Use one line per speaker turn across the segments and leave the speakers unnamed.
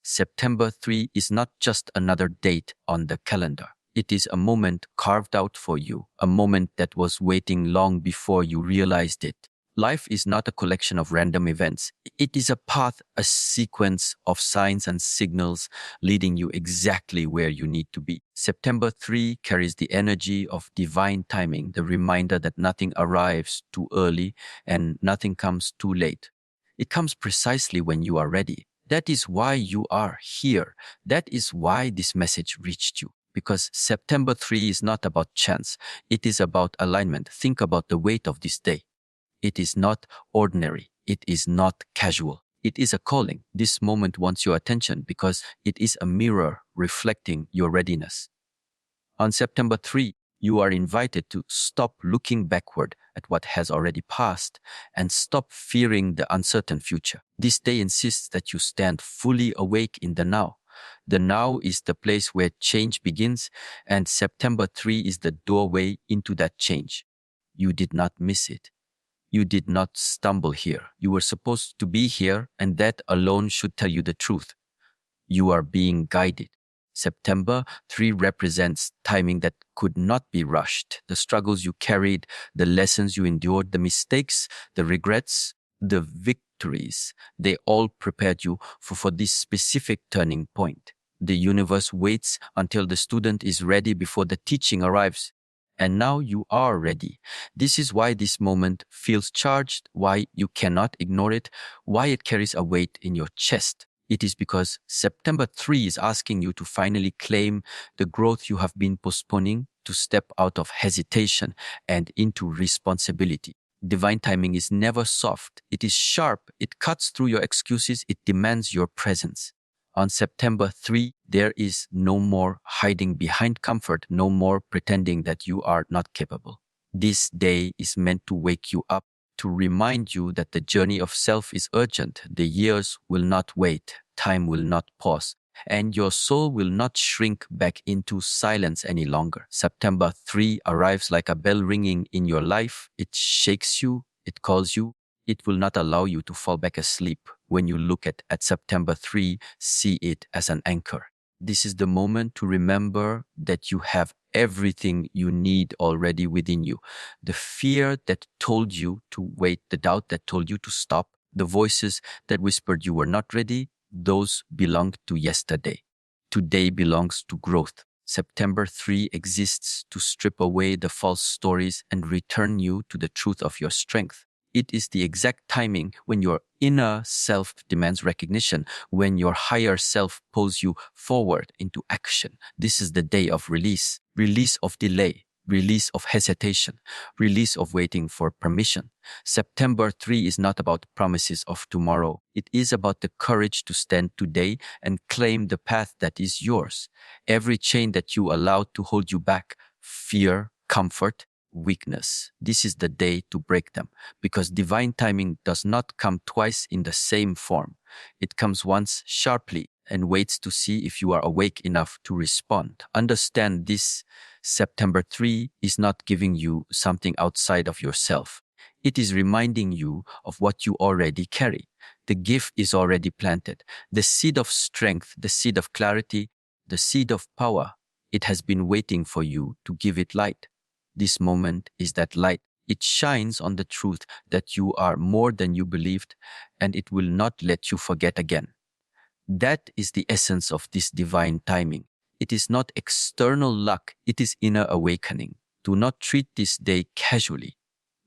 September 3 is not just another date on the calendar. It is a moment carved out for you, a moment that was waiting long before you realized it. Life is not a collection of random events. It is a path, a sequence of signs and signals leading you exactly where you need to be. September 3 carries the energy of divine timing, the reminder that nothing arrives too early and nothing comes too late. It comes precisely when you are ready. That is why you are here. That is why this message reached you. Because September 3 is not about chance. It is about alignment. Think about the weight of this day. It is not ordinary. It is not casual. It is a calling. This moment wants your attention because it is a mirror reflecting your readiness. On September 3, you are invited to stop looking backward at what has already passed and stop fearing the uncertain future. This day insists that you stand fully awake in the now. The now is the place where change begins, and September 3 is the doorway into that change. You did not miss it. You did not stumble here. You were supposed to be here, and that alone should tell you the truth. You are being guided. September 3 represents timing that could not be rushed. The struggles you carried, the lessons you endured, the mistakes, the regrets, the victories, they all prepared you for this specific turning point. The universe waits until the student is ready before the teaching arrives. And now you are ready. This is why this moment feels charged, why you cannot ignore it, why it carries a weight in your chest. It is because September 3 is asking you to finally claim the growth you have been postponing, to step out of hesitation and into responsibility. Divine timing is never soft. It is sharp. It cuts through your excuses. It demands your presence. On September 3, there is no more hiding behind comfort, no more pretending that you are not capable. This day is meant to wake you up, to remind you that the journey of self is urgent. The years will not wait, time will not pause, and your soul will not shrink back into silence any longer. September 3 arrives like a bell ringing in your life. It shakes you, it calls you. It will not allow you to fall back asleep. When you look at September 3, see it as an anchor. This is the moment to remember that you have everything you need already within you. The fear that told you to wait, the doubt that told you to stop, the voices that whispered you were not ready, those belonged to yesterday. Today belongs to growth. September 3 exists to strip away the false stories and return you to the truth of your strength. It is the exact timing when your inner self demands recognition, when your higher self pulls you forward into action. This is the day of release of delay, release of hesitation, release of waiting for permission. September 3 is not about promises of tomorrow. It is about the courage to stand today and claim the path that is yours. Every chain that you allowed to hold you back, fear, comfort, weakness. This is the day to break them, because divine timing does not come twice in the same form. It comes once sharply and waits to see if you are awake enough to respond. Understand this: September 3 is not giving you something outside of yourself. It is reminding you of what you already carry. The gift is already planted. The seed of strength, the seed of clarity, the seed of power. It has been waiting for you to give it light. This moment is that light. It shines on the truth that you are more than you believed, and it will not let you forget again. That is the essence of this divine timing. It is not external luck, it is inner awakening. Do not treat this day casually.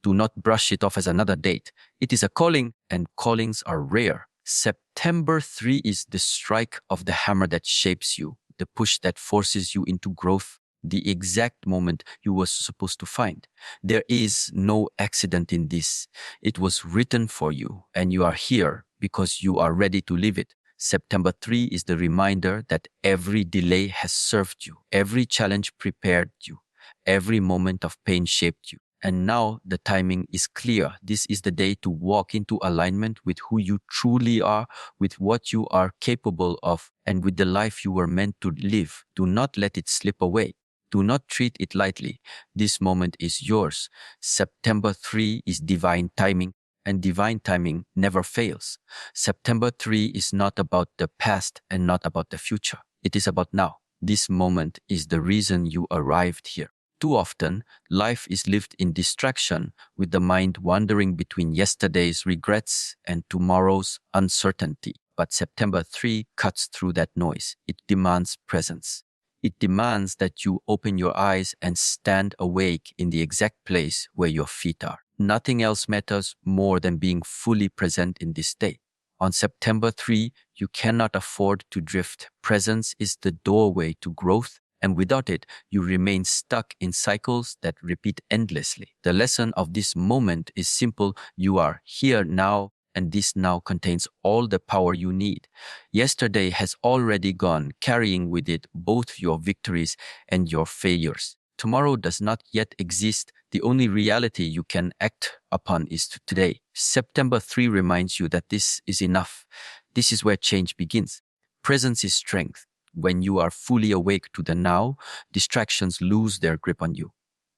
Do not brush it off as another date. It is a calling, and callings are rare. September 3 is the strike of the hammer that shapes you, the push that forces you into growth, the exact moment you were supposed to find. There is no accident in this. It was written for you, and you are here because you are ready to live it. September 3 is the reminder that every delay has served you, every challenge prepared you, every moment of pain shaped you. And now the timing is clear. This is the day to walk into alignment with who you truly are, with what you are capable of, and with the life you were meant to live. Do not let it slip away. Do not treat it lightly. This moment is yours. September 3 is divine timing, and divine timing never fails. September 3 is not about the past and not about the future. It is about now. This moment is the reason you arrived here. Too often, life is lived in distraction, with the mind wandering between yesterday's regrets and tomorrow's uncertainty. But September 3 cuts through that noise. It demands presence. It demands that you open your eyes and stand awake in the exact place where your feet are. Nothing else matters more than being fully present in this day. On September 3, you cannot afford to drift. Presence is the doorway to growth, and without it, you remain stuck in cycles that repeat endlessly. The lesson of this moment is simple. You are here now, and this now contains all the power you need. Yesterday has already gone, carrying with it both your victories and your failures. Tomorrow does not yet exist. The only reality you can act upon is today. September 3 reminds you that this is enough. This is where change begins. Presence is strength. When you are fully awake to the now, distractions lose their grip on you.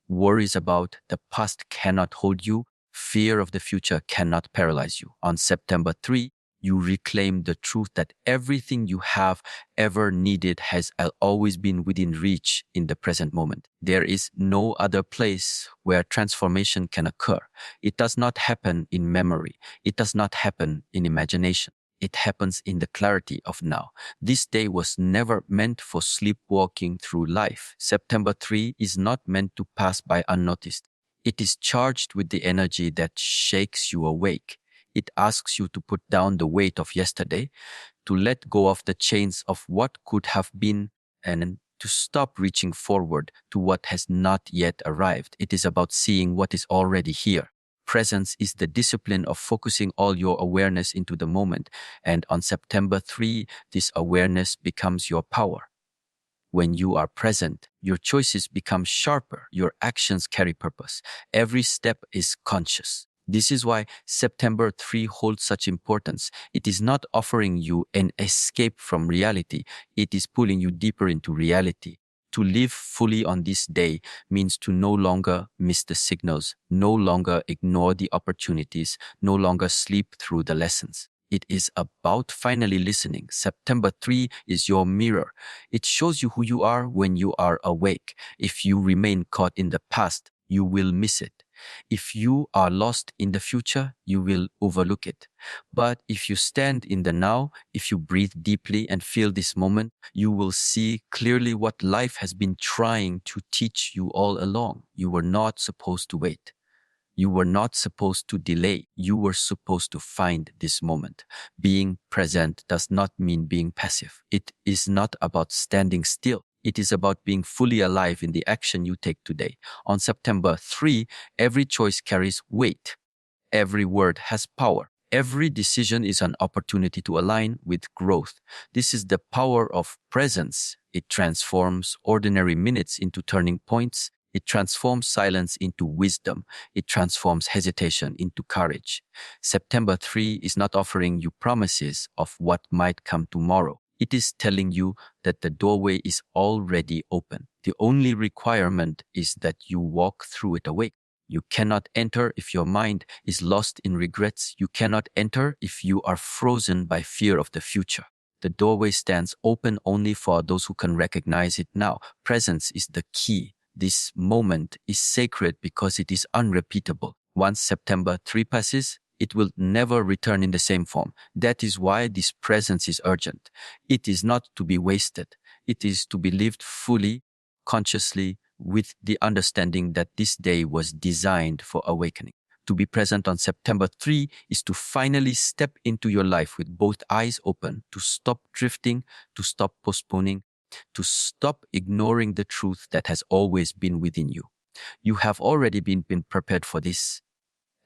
Worries about the past cannot hold you. Fear of the future cannot paralyze you. On September 3, you reclaim the truth that everything you have ever needed has always been within reach in the present moment. There is no other place where transformation can occur. It does not happen in memory. It does not happen in imagination. It happens in the clarity of now. This day was never meant for sleepwalking through life. September 3 is not meant to pass by unnoticed. It is charged with the energy that shakes you awake. It asks you to put down the weight of yesterday, to let go of the chains of what could have been, and to stop reaching forward to what has not yet arrived. It is about seeing what is already here. Presence is the discipline of focusing all your awareness into the moment, and on September 3, this awareness becomes your power. When you are present, your choices become sharper, your actions carry purpose. Every step is conscious. This is why September 3 holds such importance. It is not offering you an escape from reality. It is pulling you deeper into reality. To live fully on this day means to no longer miss the signals, no longer ignore the opportunities, no longer sleep through the lessons. It is about finally listening. September 3 is your mirror. It shows you who you are when you are awake. If you remain caught in the past, you will miss it. If you are lost in the future, you will overlook it. But if you stand in the now, if you breathe deeply and feel this moment, you will see clearly what life has been trying to teach you all along. You were not supposed to wait. You were not supposed to delay. You were supposed to find this moment. Being present does not mean being passive. It is not about standing still. It is about being fully alive in the action you take today. On September 3, every choice carries weight. Every word has power. Every decision is an opportunity to align with growth. This is the power of presence. It transforms ordinary minutes into turning points. It transforms silence into wisdom. It transforms hesitation into courage. September 3 is not offering you promises of what might come tomorrow. It is telling you that the doorway is already open. The only requirement is that you walk through it awake. You cannot enter if your mind is lost in regrets. You cannot enter if you are frozen by fear of the future. The doorway stands open only for those who can recognize it now. Presence is the key. This moment is sacred because it is unrepeatable. Once September 3 passes, it will never return in the same form. That is why this presence is urgent. It is not to be wasted. It is to be lived fully, consciously, with the understanding that this day was designed for awakening. To be present on September 3 is to finally step into your life with both eyes open, to stop drifting, to stop postponing, to stop ignoring the truth that has always been within you. You have already been prepared for this.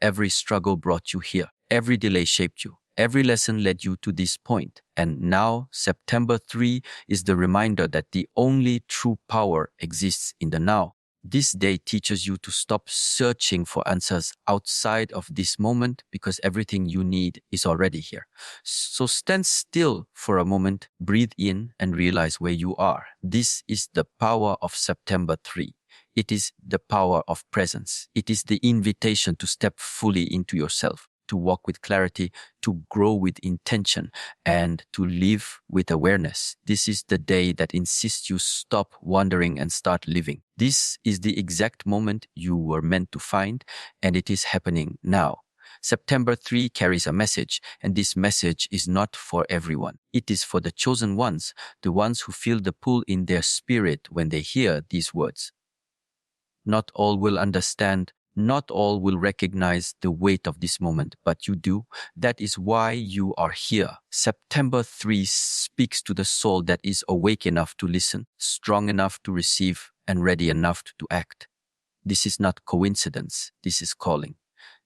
Every struggle brought you here. Every delay shaped you. Every lesson led you to this point. And now, September 3 is the reminder that the only true power exists in the now. This day teaches you to stop searching for answers outside of this moment because everything you need is already here. So stand still for a moment, breathe in, and realize where you are. This is the power of September 3. It is the power of presence. It is the invitation to step fully into yourself, to walk with clarity, to grow with intention, and to live with awareness. This is the day that insists you stop wandering and start living. This is the exact moment you were meant to find, and it is happening now. September 3 carries a message, and this message is not for everyone. It is for the chosen ones, the ones who feel the pull in their spirit when they hear these words. Not all will understand, not all will recognize the weight of this moment, but you do. That is why you are here. September 3 speaks to the soul that is awake enough to listen, strong enough to receive, and ready enough to act. This is not coincidence, this is calling.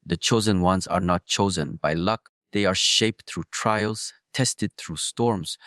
The chosen ones are not chosen by luck. They are shaped through trials, tested through storms,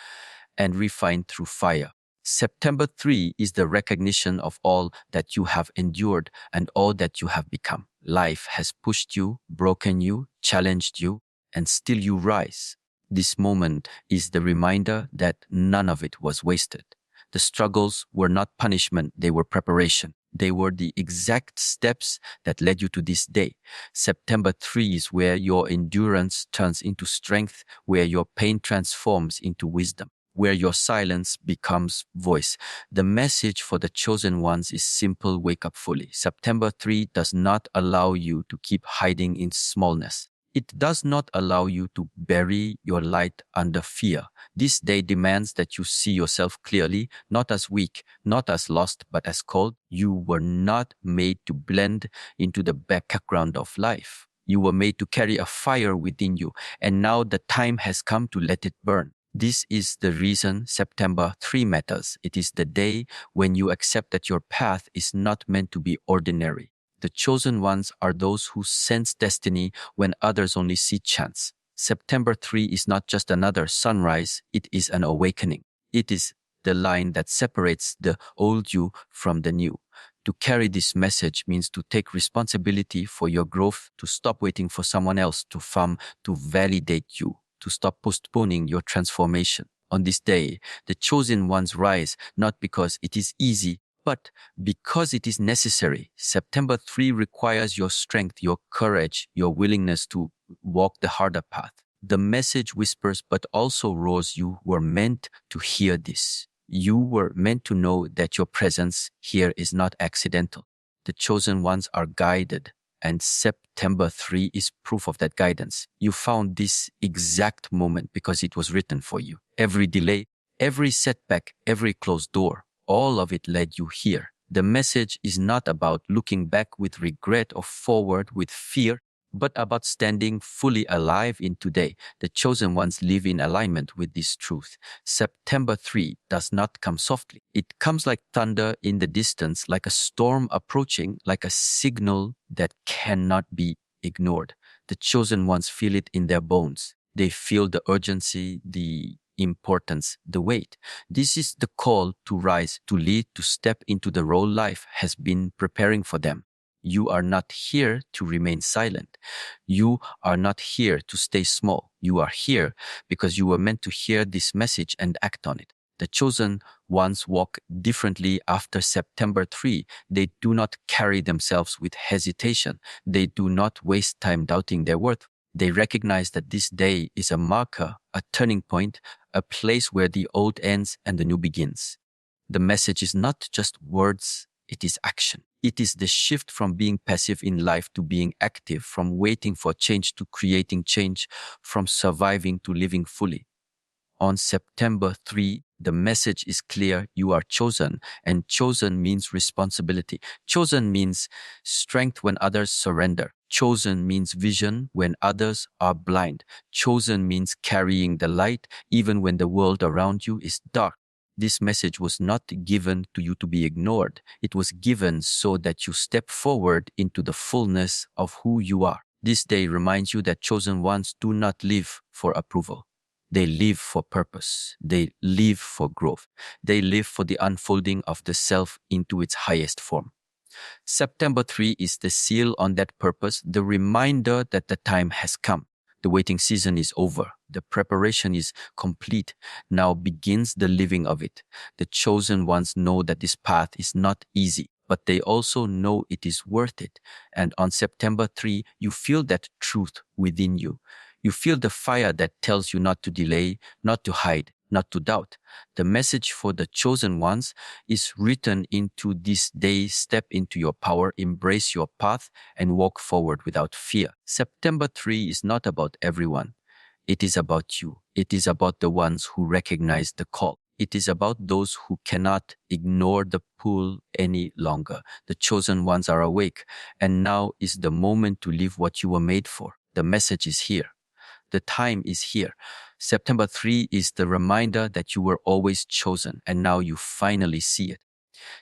and refined through fire. September 3 is the recognition of all that you have endured and all that you have become. Life has pushed you, broken you, challenged you, and still you rise. This moment is the reminder that none of it was wasted. The struggles were not punishment, they were preparation. They were the exact steps that led you to this day. September 3 is where your endurance turns into strength, where your pain transforms into wisdom, where your silence becomes voice. The message for the chosen ones is simple: wake up fully. September 3 does not allow you to keep hiding in smallness. It does not allow you to bury your light under fear. This day demands that you see yourself clearly, not as weak, not as lost, but as called. You were not made to blend into the background of life. You were made to carry a fire within you, and now the time has come to let it burn. This is the reason September 3 matters. It is the day when you accept that your path is not meant to be ordinary. The chosen ones are those who sense destiny when others only see chance. September 3 is not just another sunrise, it is an awakening. It is the line that separates the old you from the new. To carry this message means to take responsibility for your growth, to stop waiting for someone else to validate you, to stop postponing your transformation. On this day, the chosen ones rise not because it is easy, but because it is necessary. September 3 requires your strength, your courage, your willingness to walk the harder path. The message whispers but also roars. You were meant to hear this. You were meant to know that your presence here is not accidental. The chosen ones are guided, and September 3 is proof of that guidance. You found this exact moment because it was written for you. Every delay, every setback, every closed door, all of it led you here. The message is not about looking back with regret or forward with fear, but about standing fully alive in today. The chosen ones live in alignment with this truth. September 3 does not come softly. It comes like thunder in the distance, like a storm approaching, like a signal that cannot be ignored. The chosen ones feel it in their bones. They feel the urgency, the importance, the weight. This is the call to rise, to lead, to step into the role life has been preparing for them. You are not here to remain silent. You are not here to stay small. You are here because you were meant to hear this message and act on it. The chosen ones walk differently after September 3. They do not carry themselves with hesitation. They do not waste time doubting their worth. They recognize that this day is a marker, a turning point, a place where the old ends and the new begins. The message is not just words, it is action. It is the shift from being passive in life to being active, from waiting for change to creating change, from surviving to living fully. On September 3, the message is clear: you are chosen, and chosen means responsibility. Chosen means strength when others surrender. Chosen means vision when others are blind. Chosen means carrying the light even when the world around you is dark. This message was not given to you to be ignored. It was given so that you step forward into the fullness of who you are. This day reminds you that chosen ones do not live for approval. They live for purpose. They live for growth. They live for the unfolding of the self into its highest form. September 3 is the seal on that purpose, the reminder that the time has come. The waiting season is over. The preparation is complete. Now begins the living of it. The chosen ones know that this path is not easy, but they also know it is worth it. And on September 3, you feel that truth within you. You feel the fire that tells you not to delay, not to hide, not to doubt. The message for the chosen ones is written into this day. Step into your power, embrace your path, and walk forward without fear. September 3 is not about everyone. It is about you. It is about the ones who recognize the call. It is about those who cannot ignore the pull any longer. The chosen ones are awake, and now is the moment to live what you were made for. The message is here. The time is here. September 3 is the reminder that you were always chosen, and now you finally see it.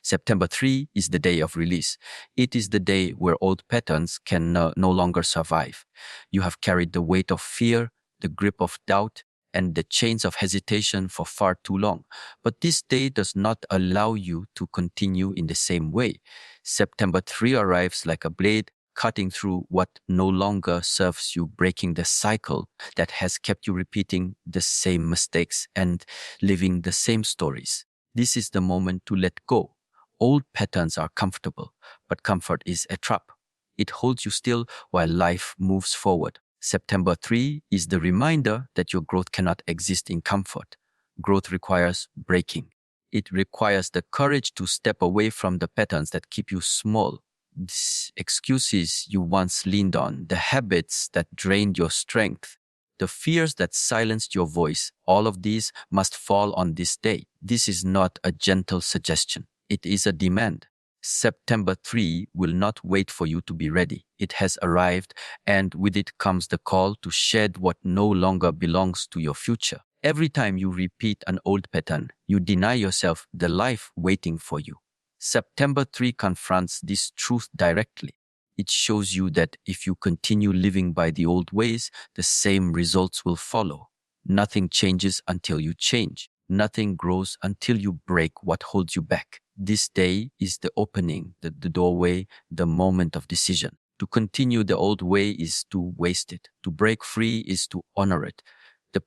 September 3 is the day of release. It is the day where old patterns can no longer survive. You have carried the weight of fear, the grip of doubt, and the chains of hesitation for far too long. But this day does not allow you to continue in the same way. September 3 arrives like a blade, cutting through what no longer serves you, breaking the cycle that has kept you repeating the same mistakes and living the same stories. This is the moment to let go. Old patterns are comfortable, but comfort is a trap. It holds you still while life moves forward. September 3 is the reminder that your growth cannot exist in comfort. Growth requires breaking. It requires the courage to step away from the patterns that keep you small, the excuses you once leaned on, the habits that drained your strength, the fears that silenced your voice. All of these must fall on this day. This is not a gentle suggestion. It is a demand. September 3 will not wait for you to be ready. It has arrived, and with it comes the call to shed what no longer belongs to your future. Every time you repeat an old pattern, you deny yourself the life waiting for you. September 3 confronts this truth directly. It shows you that if you continue living by the old ways, the same results will follow. Nothing changes until you change. Nothing grows until you break what holds you back. This day is the opening, the doorway, the moment of decision. To continue the old way is to waste it. To break free is to honor it.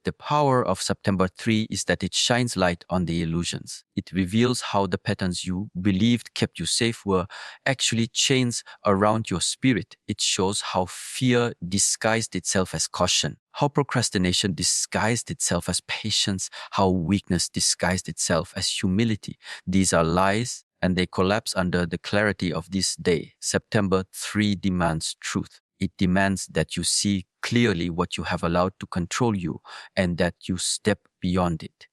The power of September 3 is that it shines light on the illusions. It reveals how the patterns you believed kept you safe were actually chains around your spirit. It shows how fear disguised itself as caution, how procrastination disguised itself as patience, how weakness disguised itself as humility. These are lies, and they collapse under the clarity of this day. September 3 demands truth. It demands that you see clearly what you have allowed to control you and that you step beyond it.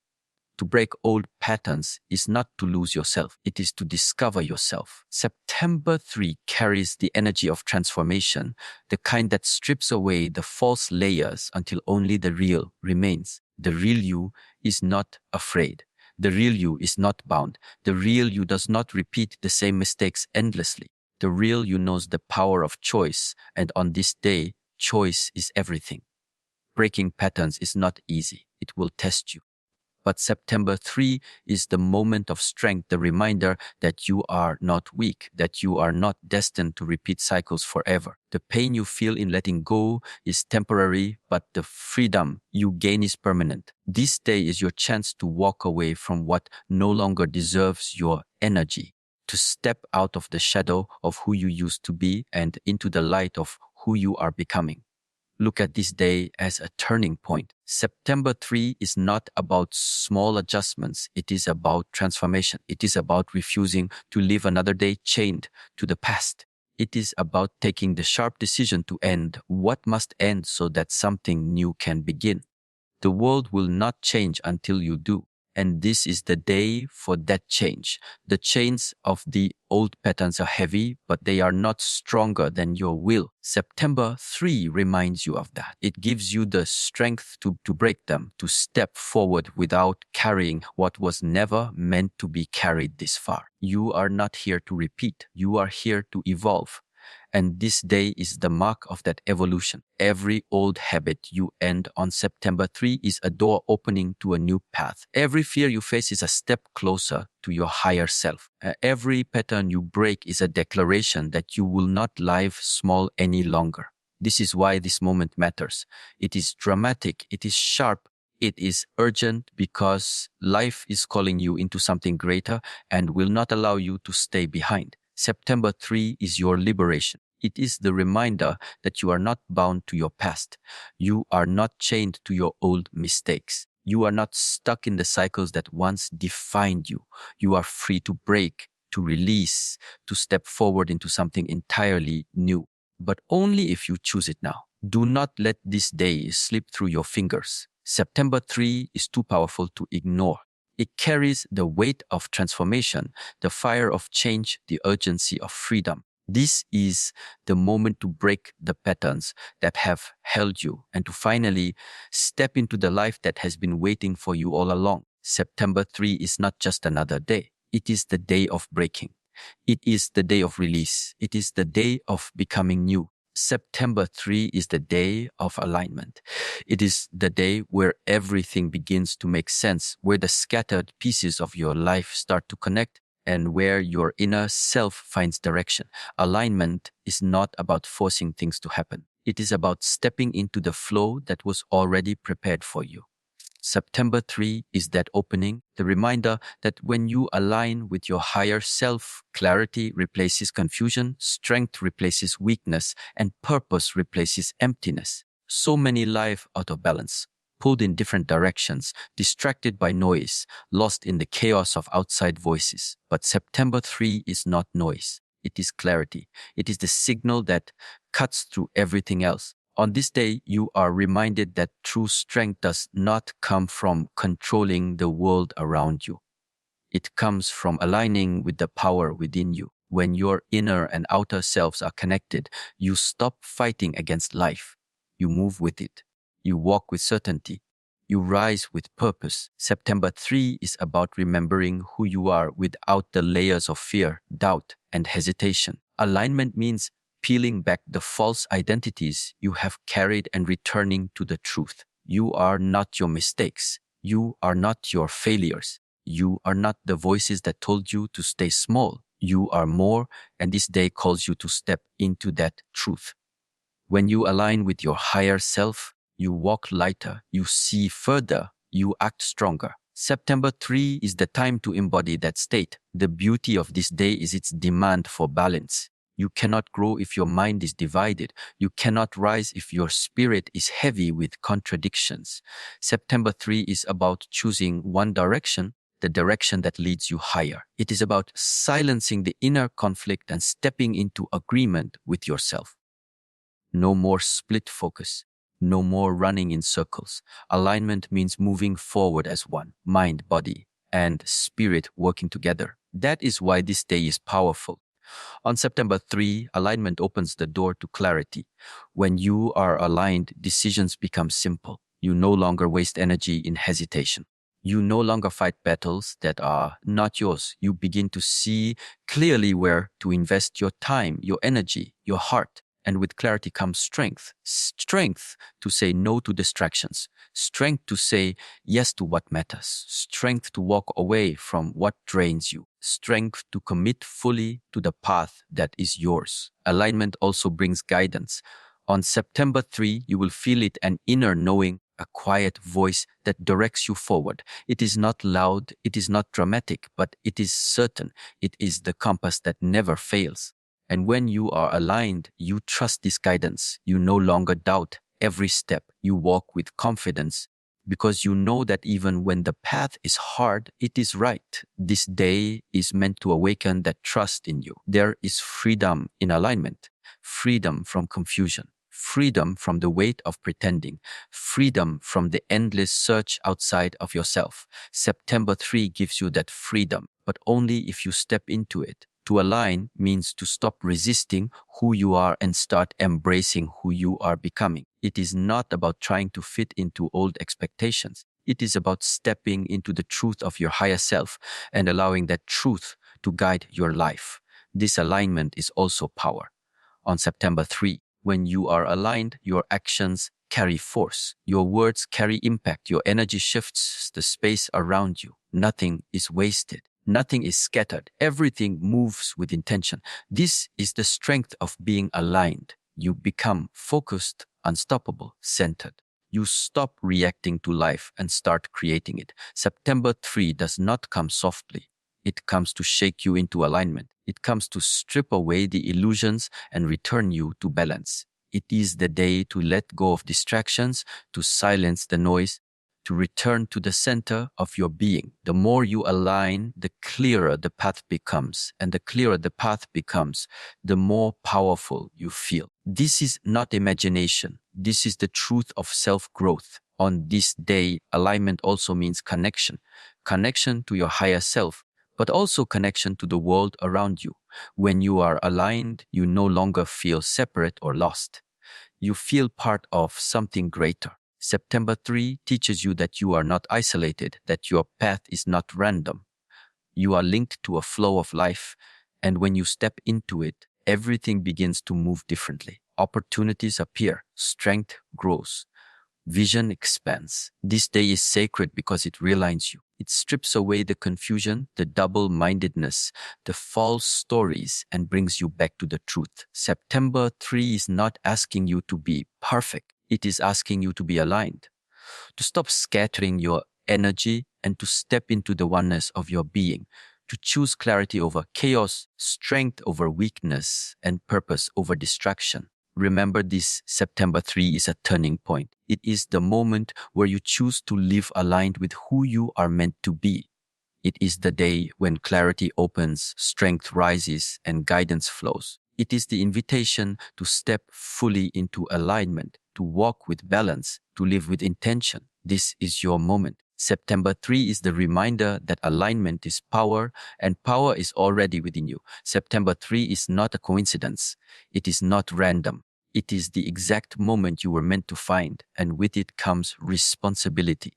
To break old patterns is not to lose yourself. It is to discover yourself. September 3 carries the energy of transformation, the kind that strips away the false layers until only the real remains. The real you is not afraid. The real you is not bound. The real you does not repeat the same mistakes endlessly. The real you knows the power of choice, and on this day, choice is everything. Breaking patterns is not easy. It will test you. But September 3 is the moment of strength, the reminder that you are not weak, that you are not destined to repeat cycles forever. The pain you feel in letting go is temporary, but the freedom you gain is permanent. This day is your chance to walk away from what no longer deserves your energy, to step out of the shadow of who you used to be and into the light of who you are becoming. Look at this day as a turning point. September 3 is not about small adjustments. It is about transformation. It is about refusing to live another day chained to the past. It is about taking the sharp decision to end what must end so that something new can begin. The world will not change until you do. And this is the day for that change. The chains of the old patterns are heavy, but they are not stronger than your will. September 3 reminds you of that. It gives you the strength to break them, to step forward without carrying what was never meant to be carried this far. You are not here to repeat. You are here to evolve. And this day is the mark of that evolution. Every old habit you end on September 3 is a door opening to a new path. Every fear you face is a step closer to your higher self. Every pattern you break is a declaration that you will not live small any longer. This is why this moment matters. It is dramatic, it is sharp, it is urgent, because life is calling you into something greater and will not allow you to stay behind. September 3 is your liberation. It is the reminder that you are not bound to your past. You are not chained to your old mistakes. You are not stuck in the cycles that once defined you. You are free to break, to release, to step forward into something entirely new. But only if you choose it now. Do not let this day slip through your fingers. September 3 is too powerful to ignore. It carries the weight of transformation, the fire of change, the urgency of freedom. This is the moment to break the patterns that have held you and to finally step into the life that has been waiting for you all along. September 3 is not just another day. It is the day of breaking. It is the day of release. It is the day of becoming new. September 3 is the day of alignment. It is the day where everything begins to make sense, where the scattered pieces of your life start to connect, and where your inner self finds direction. Alignment is not about forcing things to happen. It is about stepping into the flow that was already prepared for you. September 3 is that opening, the reminder that when you align with your higher self, clarity replaces confusion, strength replaces weakness, and purpose replaces emptiness. So many life out of balance, pulled in different directions, distracted by noise, lost in the chaos of outside voices. But September 3 is not noise. It is clarity. It is the signal that cuts through everything else. On this day, you are reminded that true strength does not come from controlling the world around you. It comes from aligning with the power within you. When your inner and outer selves are connected, you stop fighting against life. You move with it. You walk with certainty. You rise with purpose. September 3 is about remembering who you are without the layers of fear, doubt, and hesitation. Alignment means peeling back the false identities you have carried and returning to the truth. You are not your mistakes. You are not your failures. You are not the voices that told you to stay small. You are more, and this day calls you to step into that truth. When you align with your higher self, you walk lighter, you see further, you act stronger. September 3 is the time to embody that state. The beauty of this day is its demand for balance. You cannot grow if your mind is divided. You cannot rise if your spirit is heavy with contradictions. September 3 is about choosing one direction, the direction that leads you higher. It is about silencing the inner conflict and stepping into agreement with yourself. No more split focus. No more running in circles. Alignment means moving forward as one, mind, body, and spirit working together. That is why this day is powerful. On September 3, alignment opens the door to clarity. When you are aligned, decisions become simple. You no longer waste energy in hesitation. You no longer fight battles that are not yours. You begin to see clearly where to invest your time, your energy, your heart. And with clarity comes strength. Strength to say no to distractions. Strength to say yes to what matters. Strength to walk away from what drains you. Strength to commit fully to the path that is yours. Alignment also brings guidance. On September 3, you will feel it, an inner knowing, a quiet voice that directs you forward. It is not loud, it is not dramatic, but it is certain. It is the compass that never fails. And when you are aligned, you trust this guidance. You no longer doubt every step. You walk with confidence because you know that even when the path is hard, it is right. This day is meant to awaken that trust in you. There is freedom in alignment, freedom from confusion, freedom from the weight of pretending, freedom from the endless search outside of yourself. September 3 gives you that freedom, but only if you step into it. To align means to stop resisting who you are and start embracing who you are becoming. It is not about trying to fit into old expectations. It is about stepping into the truth of your higher self and allowing that truth to guide your life. This alignment is also power. On September 3, when you are aligned, your actions carry force. Your words carry impact. Your energy shifts the space around you. Nothing is wasted. Nothing is scattered. Everything moves with intention. This is the strength of being aligned. You become focused, unstoppable, centered. You stop reacting to life and start creating it. September 3 does not come softly. It comes to shake you into alignment. It comes to strip away the illusions and return you to balance. It is the day to let go of distractions, to silence the noise, to return to the center of your being. The more you align, the clearer the path becomes. And the clearer the path becomes, the more powerful you feel. This is not imagination. This is the truth of self-growth. On this day, alignment also means connection. Connection to your higher self, but also connection to the world around you. When you are aligned, you no longer feel separate or lost. You feel part of something greater. September 3 teaches you that you are not isolated, that your path is not random. You are linked to a flow of life, and when you step into it, everything begins to move differently. Opportunities appear, strength grows, vision expands. This day is sacred because it realigns you. It strips away the confusion, the double-mindedness, the false stories, and brings you back to the truth. September 3 is not asking you to be perfect. It is asking you to be aligned, to stop scattering your energy and to step into the oneness of your being, to choose clarity over chaos, strength over weakness, and purpose over distraction. Remember, this September 3 is a turning point. It is the moment where you choose to live aligned with who you are meant to be. It is the day when clarity opens, strength rises, and guidance flows. It is the invitation to step fully into alignment, to walk with balance, to live with intention. This is your moment. September 3 is the reminder that alignment is power, and power is already within you. September 3 is not a coincidence. It is not random. It is the exact moment you were meant to find, and with it comes responsibility.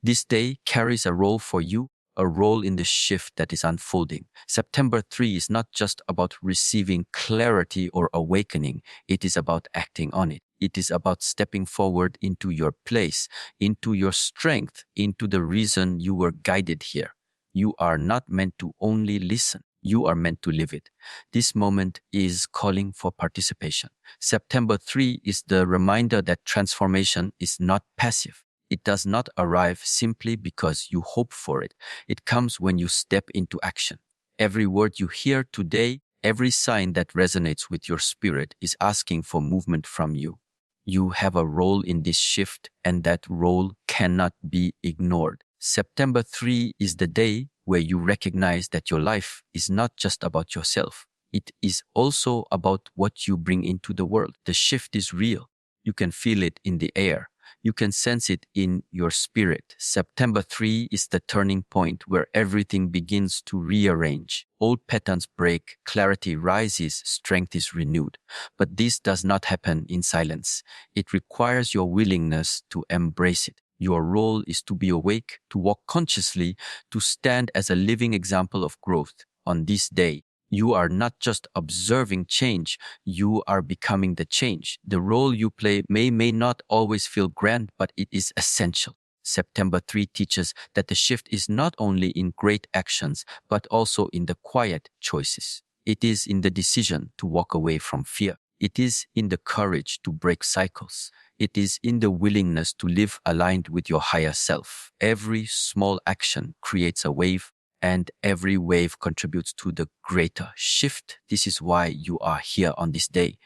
This day carries a role for you, a role in the shift that is unfolding. September 3 is not just about receiving clarity or awakening. It is about acting on it. It is about stepping forward into your place, into your strength, into the reason you were guided here. You are not meant to only listen. You are meant to live it. This moment is calling for participation. September 3 is the reminder that transformation is not passive. It does not arrive simply because you hope for it. It comes when you step into action. Every word you hear today, every sign that resonates with your spirit is asking for movement from you. You have a role in this shift, and that role cannot be ignored. September 3 is the day where you recognize that your life is not just about yourself. It is also about what you bring into the world. The shift is real. You can feel it in the air. You can sense it in your spirit. September 3 is the turning point where everything begins to rearrange. Old patterns break, clarity rises, strength is renewed. But this does not happen in silence. It requires your willingness to embrace it. Your role is to be awake, to walk consciously, to stand as a living example of growth. On this day, you are not just observing change, you are becoming the change. The role you play may not always feel grand, but it is essential. September 3 teaches that the shift is not only in great actions, but also in the quiet choices. It is in the decision to walk away from fear. It is in the courage to break cycles. It is in the willingness to live aligned with your higher self. Every small action creates a wave, and every wave contributes to the greater shift. This is why you are here on this day.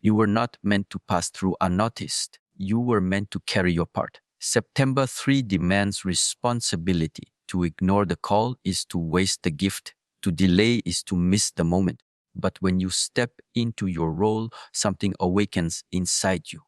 You were not meant to pass through unnoticed. You were meant to carry your part. September 3 demands responsibility. To ignore the call is to waste the gift. To delay is to miss the moment. But when you step into your role, something awakens inside you.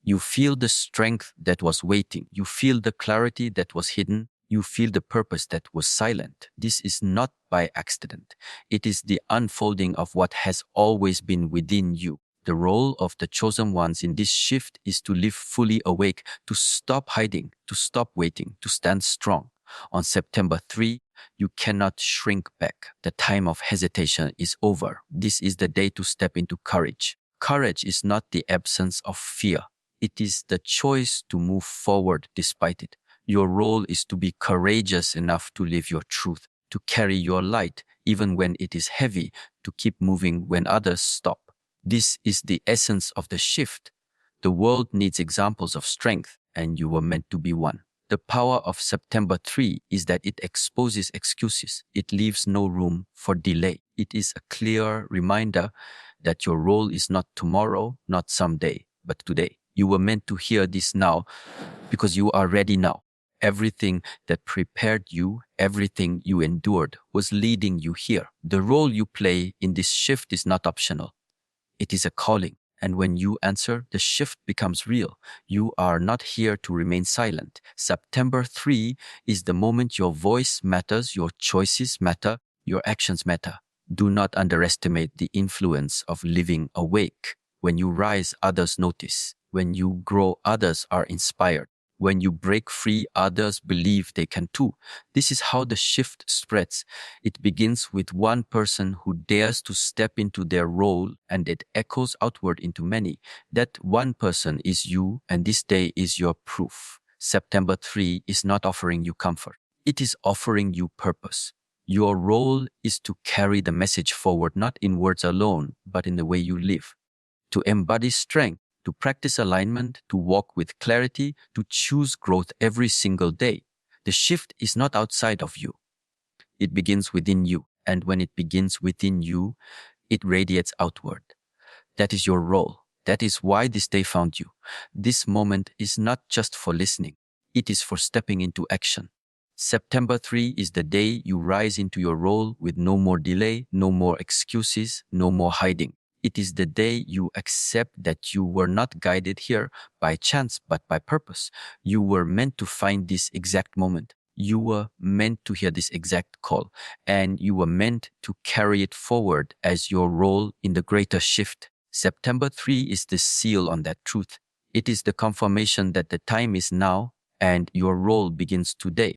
You feel the strength that was waiting. You feel the clarity that was hidden. You feel the purpose that was silent. This is not by accident. It is the unfolding of what has always been within you. The role of the chosen ones in this shift is to live fully awake, to stop hiding, to stop waiting, to stand strong. On September 3, you cannot shrink back. The time of hesitation is over. This is the day to step into courage. Courage is not the absence of fear. It is the choice to move forward despite it. Your role is to be courageous enough to live your truth, to carry your light even when it is heavy, to keep moving when others stop. This is the essence of the shift. The world needs examples of strength, and you were meant to be one. The power of September 3 is that it exposes excuses. It leaves no room for delay. It is a clear reminder that your role is not tomorrow, not someday, but today. You were meant to hear this now because you are ready now. Everything that prepared you, everything you endured was leading you here. The role you play in this shift is not optional. It is a calling. And when you answer, the shift becomes real. You are not here to remain silent. September 3 is the moment your voice matters, your choices matter, your actions matter. Do not underestimate the influence of living awake. When you rise, others notice. When you grow, others are inspired. When you break free, others believe they can too. This is how the shift spreads. It begins with one person who dares to step into their role, and it echoes outward into many. That one person is you, and this day is your proof. September 3 is not offering you comfort. It is offering you purpose. Your role is to carry the message forward, not in words alone, but in the way you live. To embody strength, to practice alignment, to walk with clarity, to choose growth every single day. The shift is not outside of you. It begins within you. And when it begins within you, it radiates outward. That is your role. That is why this day found you. This moment is not just for listening. It is for stepping into action. September 3 is the day you rise into your role with no more delay, no more excuses, no more hiding. It is the day you accept that you were not guided here by chance, but by purpose. You were meant to find this exact moment. You were meant to hear this exact call, and you were meant to carry it forward as your role in the greater shift. September 3 is the seal on that truth. It is the confirmation that the time is now and your role begins today.